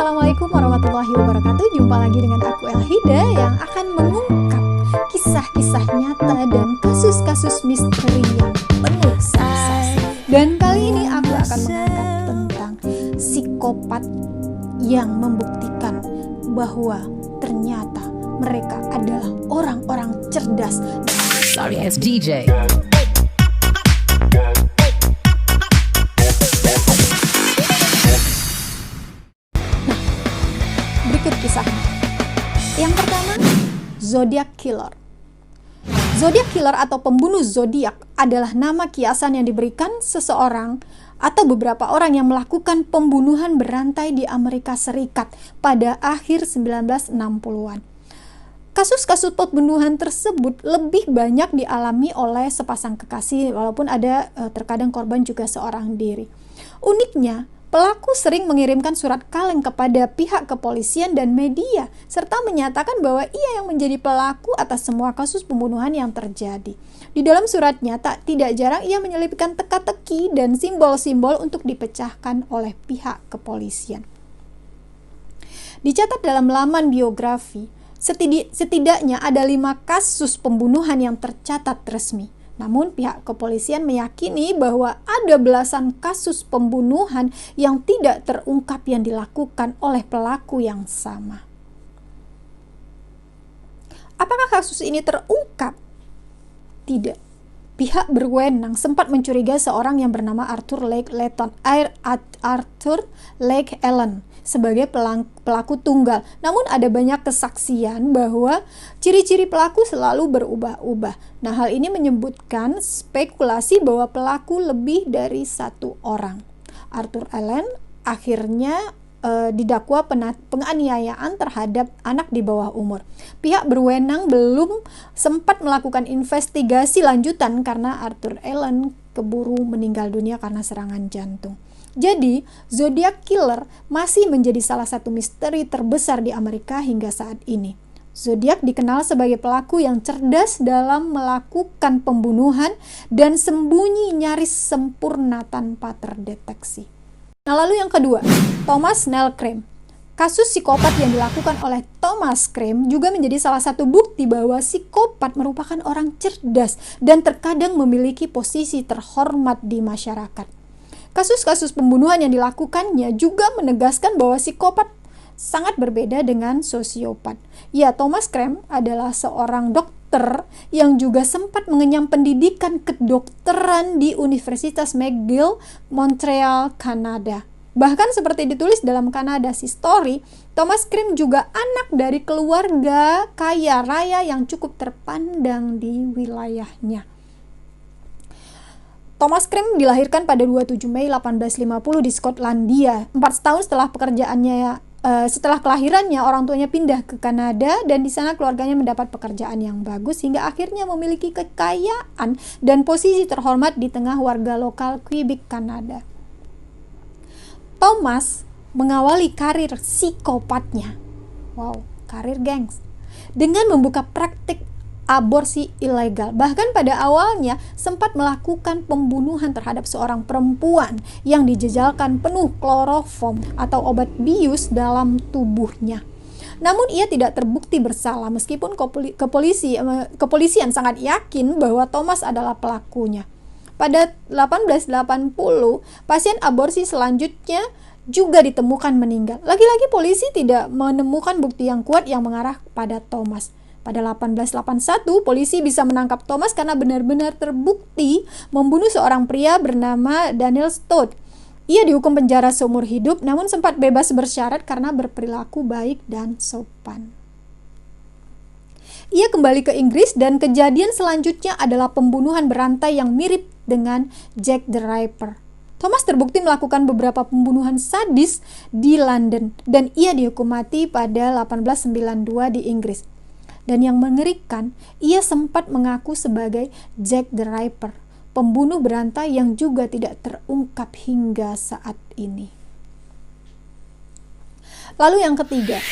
Assalamualaikum warahmatullahi wabarakatuh. Jumpa lagi dengan aku Elhida yang akan mengungkap kisah-kisah nyata dan kasus-kasus misteri yang penuh sensasi. Dan kali ini aku akan mengangkat tentang psikopat yang membuktikan bahwa ternyata mereka adalah orang-orang cerdas. Sorry, it's DJ. Berikut kisahnya. Yang pertama, Zodiac Killer. Zodiac Killer atau pembunuh zodiak adalah nama kiasan yang diberikan seseorang atau beberapa orang yang melakukan pembunuhan berantai di Amerika Serikat pada akhir 1960-an. Kasus-kasus pembunuhan tersebut lebih banyak dialami oleh sepasang kekasih, walaupun ada terkadang korban juga seorang diri. Uniknya, pelaku sering mengirimkan surat kaleng kepada pihak kepolisian dan media, serta menyatakan bahwa ia yang menjadi pelaku atas semua kasus pembunuhan yang terjadi. Di dalam suratnya, tidak jarang ia menyelipkan teka-teki dan simbol-simbol untuk dipecahkan oleh pihak kepolisian. Dicatat dalam laman biografi, setidaknya ada 5 kasus pembunuhan yang tercatat resmi. Namun pihak kepolisian meyakini bahwa ada belasan kasus pembunuhan yang tidak terungkap yang dilakukan oleh pelaku yang sama. Apakah kasus ini terungkap? Tidak. Pihak berwenang sempat mencurigai seorang yang bernama Arthur Lake Allen sebagai pelaku tunggal. Namun ada banyak kesaksian bahwa ciri-ciri pelaku selalu berubah-ubah. Nah, hal ini menyebutkan spekulasi bahwa pelaku lebih dari satu orang. Arthur Allen akhirnya didakwa penganiayaan terhadap anak di bawah umur. Pihak berwenang belum sempat melakukan investigasi lanjutan karena Arthur Allen keburu meninggal dunia karena serangan jantung. Jadi, Zodiac Killer masih menjadi salah satu misteri terbesar di Amerika hingga saat ini. Zodiac dikenal sebagai pelaku yang cerdas dalam melakukan pembunuhan dan sembunyi nyaris sempurna tanpa terdeteksi. Nah, lalu yang kedua, Thomas Nell Crime. Kasus psikopat yang dilakukan oleh Thomas Crime juga menjadi salah satu bukti bahwa psikopat merupakan orang cerdas dan terkadang memiliki posisi terhormat di masyarakat. Kasus-kasus pembunuhan yang dilakukannya juga menegaskan bahwa psikopat sangat berbeda dengan sosiopat. Ya, Thomas Crime adalah seorang dokter yang juga sempat mengenyam pendidikan kedokteran di Universitas McGill, Montreal, Kanada. Bahkan seperti ditulis dalam Canada's History, Thomas Crime juga anak dari keluarga kaya raya yang cukup terpandang di wilayahnya. Thomas Crime dilahirkan pada 27 Mei 1850 di Skotlandia. 4 tahun setelah kelahirannya, orang tuanya pindah ke Kanada dan di sana keluarganya mendapat pekerjaan yang bagus hingga akhirnya memiliki kekayaan dan posisi terhormat di tengah warga lokal Quebec, Kanada. Thomas mengawali karir psikopatnya, karir gengs, dengan membuka praktik aborsi ilegal. Bahkan pada awalnya sempat melakukan pembunuhan terhadap seorang perempuan yang dijejalkan penuh kloroform atau obat bius dalam tubuhnya. Namun ia tidak terbukti bersalah meskipun kepolisian sangat yakin bahwa Thomas adalah pelakunya. Pada 1880, pasien aborsi selanjutnya juga ditemukan meninggal. Lagi-lagi polisi tidak menemukan bukti yang kuat yang mengarah pada Thomas. Pada 1881, polisi bisa menangkap Thomas karena benar-benar terbukti membunuh seorang pria bernama Daniel Stott. Ia dihukum penjara seumur hidup, namun sempat bebas bersyarat karena berperilaku baik dan sopan. Ia kembali ke Inggris dan kejadian selanjutnya adalah pembunuhan berantai yang mirip dengan Jack the Ripper. Thomas terbukti melakukan beberapa pembunuhan sadis di London dan ia dihukum mati pada 1892 di Inggris. Dan yang mengerikan, ia sempat mengaku sebagai Jack the Ripper, pembunuh berantai yang juga tidak terungkap hingga saat ini. Lalu yang ketiga,